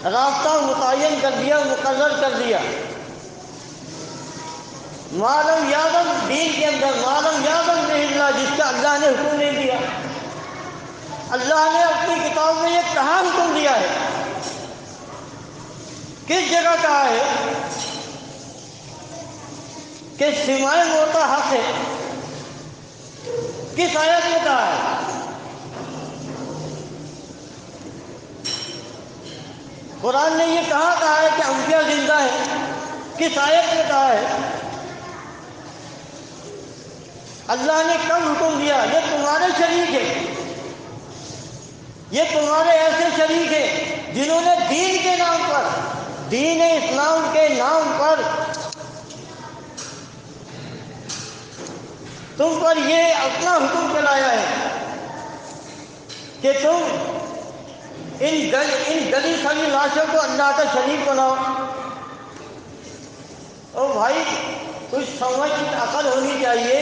راستہ متعین کر دیا، مقرر کر دیا، معلوم یعلم، دین کے اندر معلوم یعلم بہ اللہ، جس کا اللہ نے حکم نہیں دیا۔ اللہ نے اپنی کتاب میں یہ کہاں حکم دیا ہے؟ کس جگہ کہا ہے کہ سماع موتا حق ہے؟ کس آیت میں کہا ہے؟ قرآن نے یہ کہا ہے کہ انبیاء زندہ ہے؟ کس آیت میں کہا ہے؟ اللہ نے کب حکم دیا؟ یہ تمہارے شریک ہے، یہ تمہارے ایسے شریک ہیں جنہوں نے دین کے نام پر، دین اسلام کے نام پر تم پر یہ اپنا حکم چلایا ہے کہ تم ان گلی سلی لاشوں کو اللہ کا شریک بناؤ۔ او بھائی کچھ سمجھ عقل ہونی چاہیے،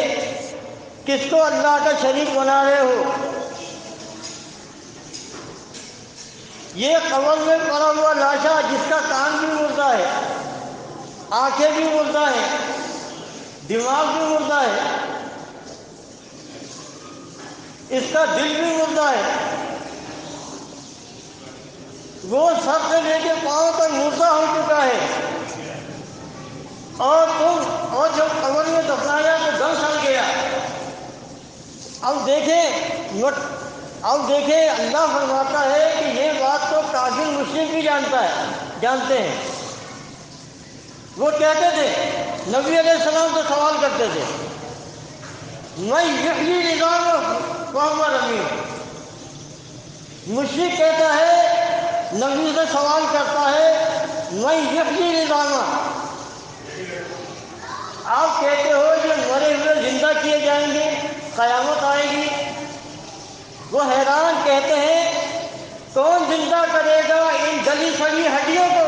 کس کو اللہ کا شریک بنا رہے ہو؟ یہ قبر میں پڑا ہوا لاشا جس کا کان بھی مردہ ہے، آنکھیں بھی مردہ ہیں، دماغ بھی مردہ ہے، اس کا دل بھی مردہ ہے، وہ سر سے لے کے پاؤں تک مردہ ہو چکا ہے، اور جب قبر میں دفنایا تو دم سڑ گیا۔ اب دیکھیں اللہ فرماتا ہے کہ یہ بات تو کافر مشرک بھی جانتے ہیں۔ وہ کہتے تھے، نبی علیہ السلام تو سوال کرتے تھے، میں یحیی العظام وہو رمیم۔ مشرک کہتا ہے، نبی سے سوال کرتا ہے، میں یحیی العظام، آپ کہتے ہو جو مرے ہوئے زندہ کیے جائیں گے، قیامت آئے گی۔ وہ حیران کہتے ہیں، کون زندہ کرے گا ان گلی سڑی ہڈیوں کو،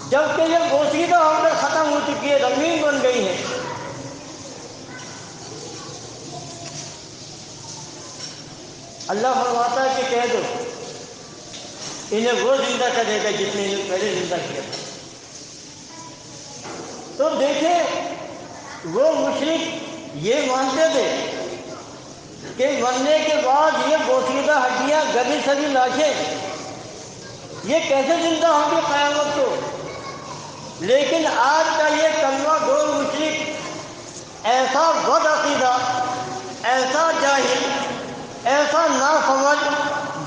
جبکہ یہ بوسیدہ ہو کر ختم ہو چکی ہے، رمیم بن گئی ہے۔ اللہ فرماتا ہے کہ کہہ دو انہیں وہ زندہ کرے گا جس نے انہیں پہلے زندہ کیا تھا۔ تو دیکھیں، وہ مشرک یہ مانتے تھے کہ مرنے کے بعد یہ بوسیدہ ہڈیاں، گلی سڑی لاشیں، یہ کیسے زندہ ہوں گے قیامت کو؟ لیکن آج کا یہ کلمہ گو مشرک ایسا بد عقیدہ، ایسا جاہل، ایسا ناسمجھ،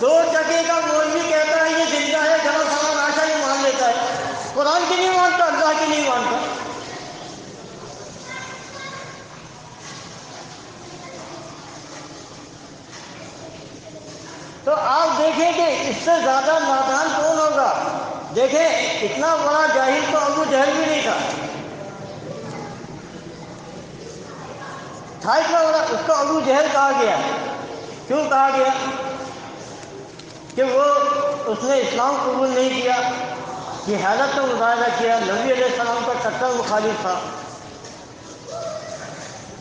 دو ٹکے کا مولوی کہتا ہے یہ زندہ ہے، جب سوال آشا یہ مان لیتا ہے، قرآن کی نہیں مانتا، اللہ کی نہیں مانتا۔ تو آپ دیکھیں کہ اس سے زیادہ نادان کون ہوگا؟ دیکھیں، اتنا بڑا جاہل تو ابو جہل بھی نہیں تھا اتنا بڑا، اس کو ابو جہل کہا گیا۔ کیوں کہا گیا؟ کہ اس نے اسلام قبول نہیں کیا، جہالت کا مظاہرہ کیا، نبی علیہ السلام کا کٹر مخالف تھا۔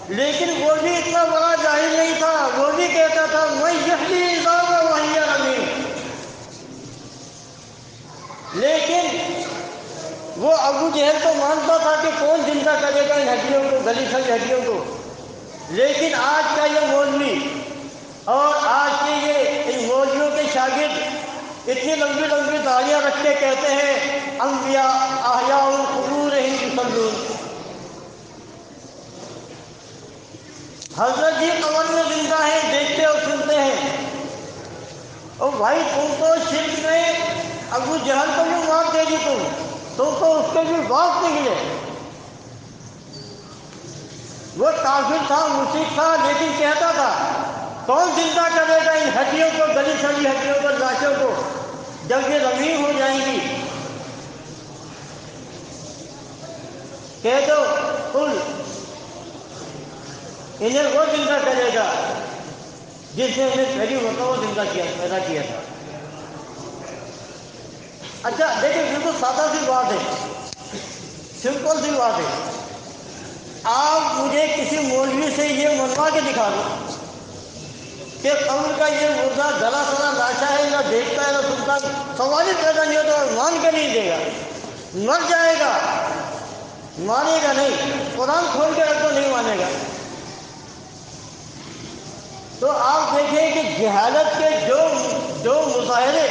لیکن وہ بھی اتنا بڑا جاہل نہیں تھا، وہ بھی کہتا تھا میں یحیی العظام وہی رمیم۔ لیکن وہ ابو جہل تو مانتا تھا کہ کون زندہ کرے گا ان ہڈیوں کو، گلی سڑی ہڈیوں کو۔ لیکن آج کا یہ مولوی اور آج کے یہ ان مولویوں کے شاگرد اتنی لمبی لمبی داڑیاں رکھ کے کہتے ہیں انبیاء احیاء قبورہم یصلون۔ حضرت جی قبر میں زندہ ہیں، دیکھتے اور سنتے ہیں۔ اور بھائی تم تو شرک میں ابو جہل کو بھی مار دے گی، تم تو اس کے بھی باپ نکلے۔ وہ کافر تھا، مشرک تھا، لیکن کہتا تھا کون زندہ کرے گا ان ہڈیوں کو، گلی سڑی ہڈیوں کو، لاشوں کو، جب یہ رمیم ہو جائیں گی۔ کہہ دو قل انہیں وہ زندہ کرے گا جس نے انہیں پہلی مرتبہ زندہ پیدا کیا تھا۔ اچھا دیکھیں، بالکل سادہ سی بات ہے، سمپل سی بات ہے۔ آپ مجھے کسی مولوی سے یہ منوا کے دکھا دو کہ قبر کا یہ مردہ گلا سڑا لاشا ہے، نہ دیکھتا ہے نہ سنتا، سوال ہی پیدا نہیں ہوتا، اور مان کے نہیں دے گا، مر جائے گا، مانے گا نہیں، قرآن کھول کے رکھ دو نہیں مانے گا۔ تو آپ دیکھیں کہ جہالت کے جو مظاہرے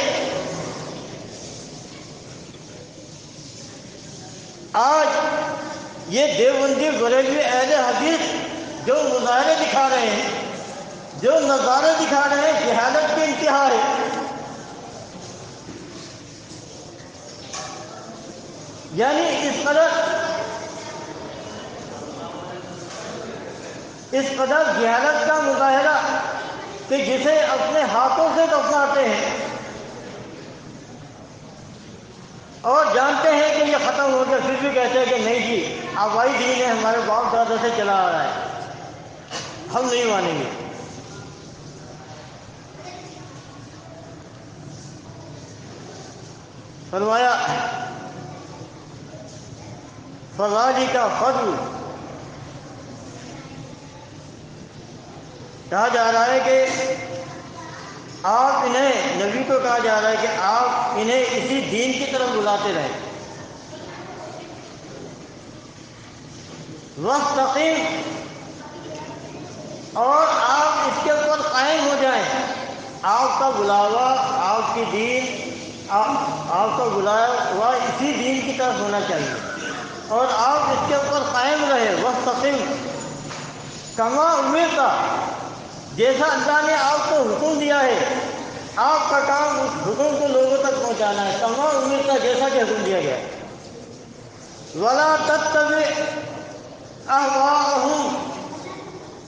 آج یہ دیوبندی بریلوی اہل حدیث جو مظاہرے دکھا رہے ہیں، جو نظارے دکھا رہے ہیں، جہالت کی انتہا ہے۔ یعنی اس قدر جہالت کا مظاہرہ کہ جسے اپنے ہاتھوں سے دفناتے ہیں اور جانتے ہیں کہ یہ ختم ہو گیا، پھر بھی کہتے ہیں کہ نہیں جی آبائی دین ہے، ہمارے باپ دادا سے چلا آ رہا ہے، ہم نہیں مانیں گے۔ فرمایا فذالک فضل، کہا جا رہا ہے کہ آپ انہیں، نبی کو کہا جا رہا ہے کہ آپ انہیں اسی دین کی طرف بلاتے رہیں، واستقم، اور آپ اس کے اوپر قائم ہو جائیں۔ آپ کا بلاوا، آپ کی دین، آپ کا بلایا ہوا اسی دین کی طرف ہونا چاہیے اور آپ اس کے اوپر قائم رہے وستقم کما امرت، جیسا اللہ نے آپ کو حکم دیا ہے آپ کا کام اس حکم کو لوگوں تک پہنچانا ہے، کما امرت جیسا کہ حکم دیا گیا ہے۔ ولا تتبع اہواءہم،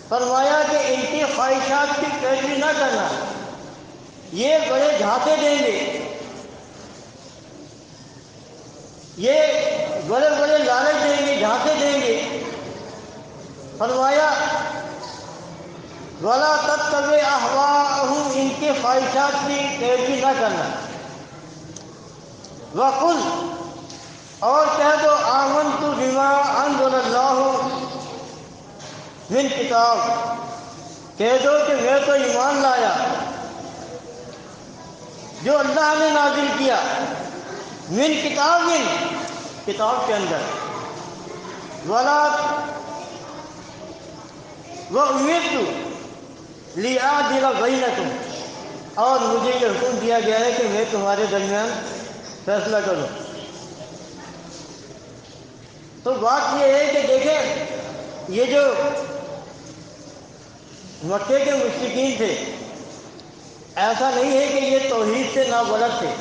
فرمایا کہ ان کی خواہشات کی پیروی نہ کرنا، یہ بڑے جھانکے دیں گے، یہ بڑے بڑے لالچ دیں گے، جھانکے دیں گے۔ فرمایا ولا تتبع اہواءہم، ان کی خواہشات کی پیروی نہ کرنا۔ وقل، اور کہہ دو آمنت بما انزل اللہ من کتاب، کہہ دو کہ میں تو ایمان لایا جو اللہ نے نازل کیا، من کتاب، کتاب کے اندر، ولا وَأُمِرْتُ لِأَعْدِلَ بَيْنَكُمْ، اور مجھے یہ حکم دیا گیا ہے کہ میں تمہارے درمیان فیصلہ کروں۔ تو بات یہ ہے کہ دیکھیں یہ جو مکے کے مشرکین تھے، ایسا نہیں ہے کہ یہ توحید سے نابلد تھے،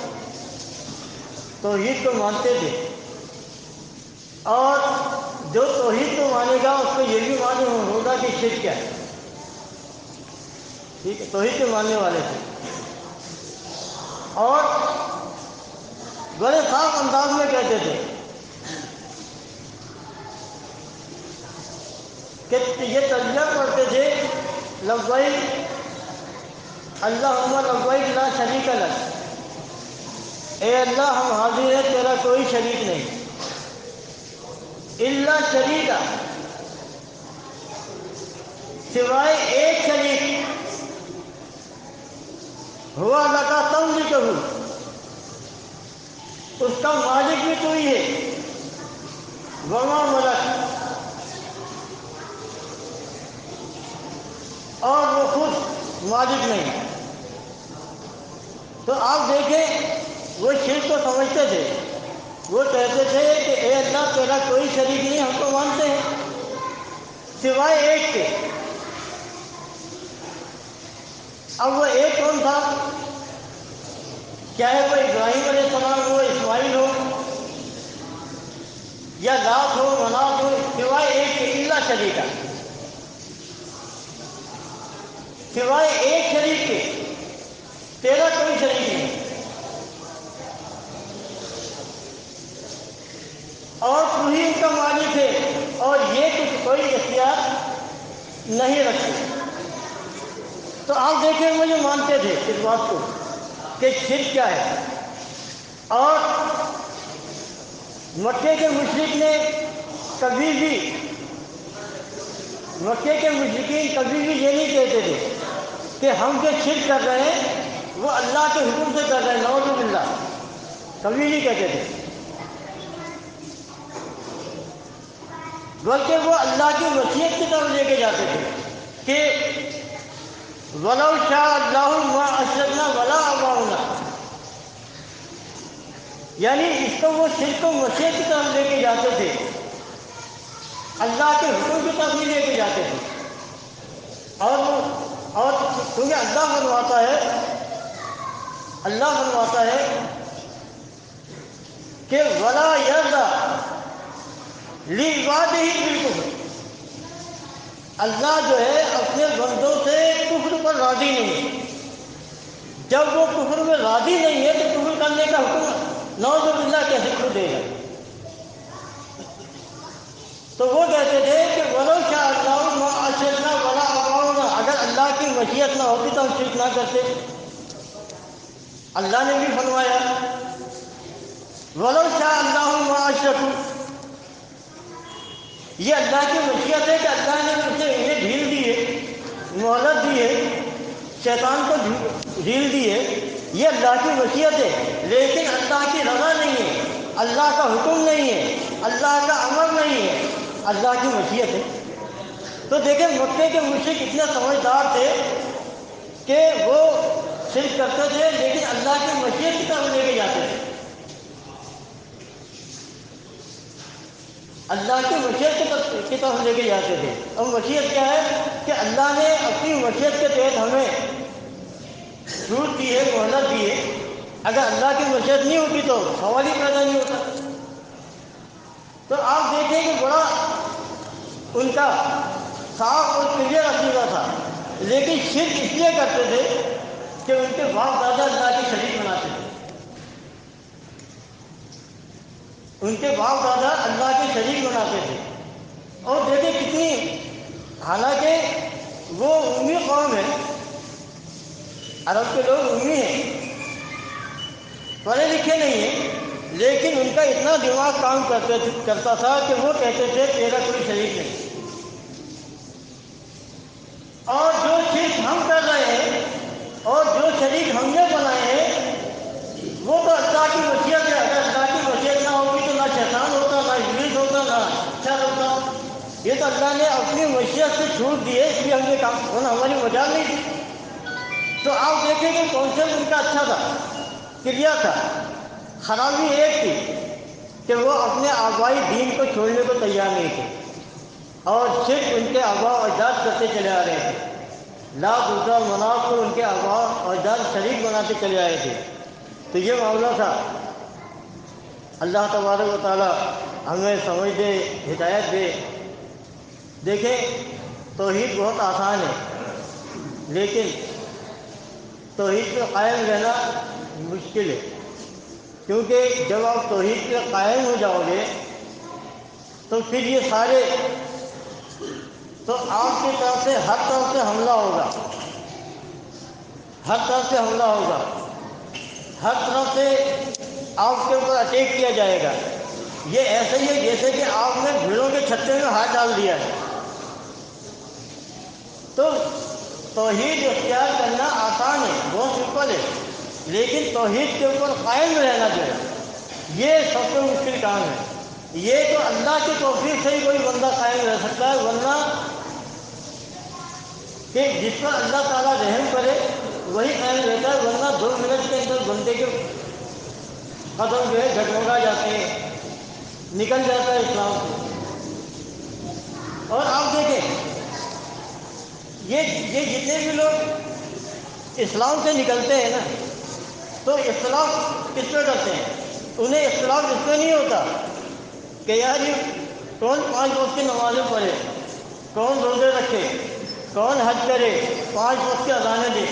توحید کو مانتے تھے، اور جو توحید کو مانے گا اس کو یہ بھی معلوم ہوگا کہ شرک کیا ہے، ٹھیک ہے، توحید کے ماننے والے تھے، اور بڑے صاف انداز میں کہتے تھے کہ یہ تلبیہ پڑھتے تھے لبیک اللہم لبیک لا شریک لک، اے اللہ ہم حاضر ہیں تیرا کوئی شریک نہیں، الا شریک، سوائے ایک شریک، ہوا لکا تملکہ، اس کا مالک بھی تو ہی ہے، وما ملک، اور وہ خود مالک نہیں۔ تو آپ دیکھیں وہ شرک کو سمجھتے تھے، وہ کہتے تھے کہ اے اللہ تیرا کوئی شریک نہیں، ہم تو مانتے ہیں سوائے ایک کے۔ اب وہ ایک کون تھا؟ چاہے وہ ابراہیم علیہ السلام ہو، اسماعیل ہو، یا لات ہو، منات ہو، سوائے ایک کے، الا شریکہ، سوائے ایک شریک کے تیرا کوئی شریک نہیں، اور تو ہی ان کا مالک ہے، اور یہ کچھ کوئی اختیار نہیں رکھتے۔ تو آپ دیکھیں وہ جو مانتے تھے اس بات کو کہ شرک کیا ہے، اور مکے کے مشرک نے کبھی بھی، مکے کے مشرکین کبھی بھی یہ نہیں کہتے تھے کہ ہم جو شرک کر رہے ہیں وہ اللہ کے حکم سے کر رہے ہیں، نعوذ باللہ، کبھی نہیں کہتے تھے، بلکہ وہ اللہ کی مشیت کی طرف لے کے جاتے تھے کہ وَلَوْ شَاءَ اللَّهُ مَا أَشْرَكْنَا وَلَا آبَاؤُنَا، یعنی اس کو وہ شرک و مشیت کی طرف لے کے جاتے تھے، اللہ کے حکم کی طرف نہیں لے کے جاتے تھے۔ اور کیونکہ اللہ فرماتا ہے کہ وَلَا يَرْضَىٰ لِعِبَادِهِ بِالْكُفْرِ، اللہ جو ہے اپنے بندوں سے کفر پر راضی نہیں، جب وہ کفر میں راضی نہیں ہے تو کفر کرنے کا حکم نعوذ باللہ کیسے کیوں دے گا؟ تو وہ کہتے تھے کہ وَلَوْ شَاءَ اللَّهُ مَا أَشْرَكْنَا وَلَا آبَاؤُنَا، اگر اللہ کی مشیت نہ ہوتی تو ہم شرک نہ کرتے۔ اللہ نے بھی فرمایا وَلَوْ شَاءَ اللَّهُ مَا أَشْرَكُوا، یہ اللہ کی مشیت ہے کہ اللہ نے انہیں ڈھیل دی ہے، مہلت دی ہے، شیطان کو ڈھیل دی ہے، یہ اللہ کی مشیت ہے، لیکن اللہ کی رضا نہیں ہے، اللہ کا حکم نہیں ہے، اللہ کا امر نہیں ہے، اللہ کی مشیت ہے۔ تو دیکھیں مکے کے مشرک اتنے سمجھدار تھے کہ وہ شرک کرتے تھے لیکن اللہ کی مشیت کی طرف لے کے جاتے تھے. اللہ کی مشیت کی طرف لے کے جاتے تھے. اور مشیت کیا ہے کہ اللہ نے اپنی مشیت کے تحت ہمیں چھوٹ دی ہے، مہلت دی ہے. اگر اللہ کی مشیت نہیں ہوتی تو سوال ہی پیدا نہیں ہوتا. تو آپ دیکھیں کہ بڑا ان کا صاف اور کلیئر عقیدہ تھا، لیکن شرک اس لیے کرتے تھے کہ ان کے باپ دادا اللہ کی شریک بناتے تھے. ان کے باپ دادا اللہ کے شریک بناتے تھے. اور دیکھیں کتنی، حالانکہ وہ امی قوم ہے، عرب کے لوگ امی ہیں، پڑھے لکھے نہیں ہیں، لیکن ان کا اتنا دماغ کام کرتا تھا کہ وہ کہتے تھے تیرا کوئی شریک نہیں. اور جو شرک ہم کر رہے ہیں اور جو شریک ہم نے بنائے ہیں وہ تو اللہ کی مشیت ہے. اگر اللہ کی مشیت نہ ہوگی تو نہ شیطان ہوتا، نہ ابلیس ہوتا، نہ شر ہوتا. یہ تو اللہ نے اپنی مشیت سے چھوٹ دی ہے، اس لیے ہم نے کام ہونا، ہماری مجال نہیں تھی. تو آپ دیکھیں کہ کانسیپٹ ان کا اچھا تھا، کلیئر تھا. خرابی ایک تھی کہ وہ اپنے آبائی دین کو چھوڑنے کو تیار نہیں تھے اور صرف ان کے آبا و اجداد کرتے چلے آ رہے تھے. لات عزا مناف کو ان کے آبا و اجداد شریک بناتے چلے آئے تھے. تو یہ معاملہ تھا. اللہ تبارک و تعالیٰ ہمیں سمجھ دے، ہدایت دے. دیکھیں توحید بہت آسان ہے، لیکن توحید پہ قائم رہنا مشکل ہے. کیونکہ جب آپ توحید پہ قائم ہو جاؤ گے تو پھر یہ سارے، تو آپ کی طرف سے ہر طرف سے حملہ ہوگا، ہر طرف سے حملہ ہوگا، ہر طرف سے آپ کے اوپر اٹیک کیا جائے گا. یہ ایسے ہی ہے جیسے کہ آپ نے بھیڑوں کے چھتے میں ہاتھ ڈال دیا ہے. تو توحید اختیار کرنا آسان ہے، بہت سمپل ہے، لیکن توحید کے اوپر قائم رہنا جو ہے یہ سب سے مشکل کام ہے. یہ تو اللہ کی توفیق سے ہی کوئی بندہ قائم رہ سکتا ہے، ورنہ کہ جس پر اللہ تعالیٰ رحم کرے وہی قائم رہتا ہے. ورنہ 2 منٹ کے اندر بندے کے قدم جو ہے جھٹمگا جاتے ہیں، نکل جاتا ہے اسلام سے. اور آپ دیکھیں یہ جتنے بھی لوگ اسلام سے نکلتے ہیں نا تو اختلاف کس پہ کرتے ہیں؟ انہیں اختلاف اس پہ نہیں ہوتا کہ یار یہ کون 5 وقت کی نمازیں پڑھے، کون روزے رکھے، کون حج کرے، 5 وقت کی اذانیں دے.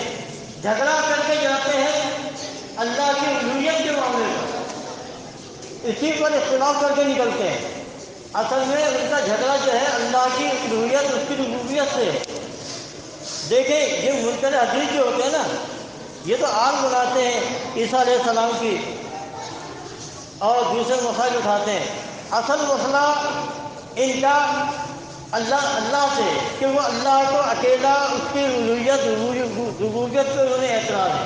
جھگڑا کر کے جاتے ہیں اللہ کی الوہیت کے معاملے میں، اسی پر اختلاف کر کے نکلتے ہیں. اصل میں ان کا جھگڑا جو ہے اللہ کی الوہیت، اس کی ربوبیت سے. دیکھیں یہ منکر حدیث جو ہوتے ہیں نا، یہ تو آگ بناتے ہیں عیسیٰ علیہ السلام کی اور دوسرے مسائل اٹھاتے ہیں. اصل مسئلہ ان کا اللہ سے کہ وہ اللہ کو اکیلا، اس کی الوہیت ربوبیت پہ انہیں اعتراض ہے.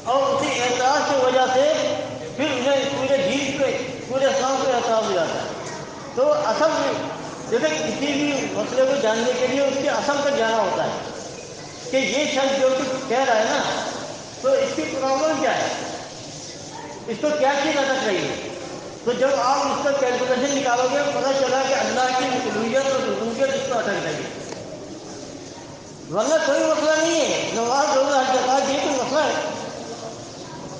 اور اسی اعتراض کی وجہ سے پھر انہیں پورے دین پہ، پورے اسلام پہ اعتراض ہو جاتا ہے. تو اصل دیکھیں کسی بھی مسئلے کو جاننے کے لیے اس کے اصل تک جانا ہوتا ہے کہ یہ شخص جو کچھ کہہ رہا ہے نا تو اس کی پرابلم کیا ہے، اس کو کیا چیز اٹک رہی ہے. تو جب آپ اس کا کیلکولیشن نکالو گے پتہ چلا کہ اللہ کی الوہیت اور ربوبیت اس کو اٹک رہی ہے. ورنہ کوئی مسئلہ نہیں ہے، نماز روزہ حج زکات یہ کوئی مسئلہ ہے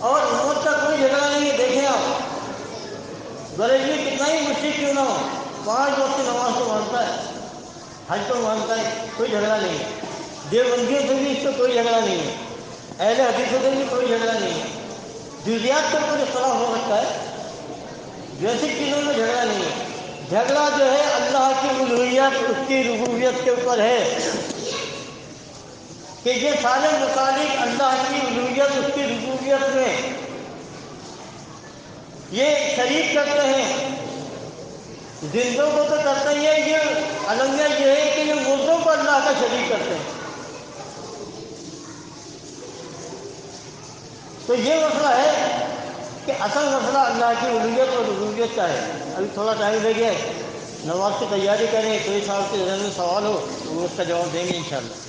اور امت کا کوئی جھگڑا نہیں ہے. دیکھیں آپ بریلوی کتنا ہی مشرک کیوں نہ ہو، 5 وقت کی نماز تو مانتا ہے، حج تو مانتا ہے، کوئی جھگڑا نہیں ہے. دیوبندیوں سے بھی اس کو کوئی جھگڑا نہیں ہے، اہل حدیثوں سے بھی کوئی جھگڑا نہیں ہے. جزیات کے اوپر اختلاف ہو سکتا ہے، بیسک چیزوں میں جھگڑا نہیں ہے. جھگڑا جو ہے اللہ کی الوہیت، اس کی ربوبیت کے اوپر ہے کہ یہ سارے متعلق اللہ کی الوہیت، اس کی ربوبیت میں یہ شریک کرتے ہیں. زندوں کو تو کرتے ہی ہے، یہ المیہ یہ ہے کہ یہ مردوں کو اللہ کا شریک کرتے ہیں. تو یہ مسئلہ ہے کہ اصل مسئلہ اللہ کی الوہیت اور ربوبیت کا ہے. ابھی تھوڑا ٹائم لے گیا ہے، نماز کی تیاری کریں. کوئی صاحب کے ذہن میں سوال ہو تو وہ اس کا جواب دیں گے انشاءاللہ.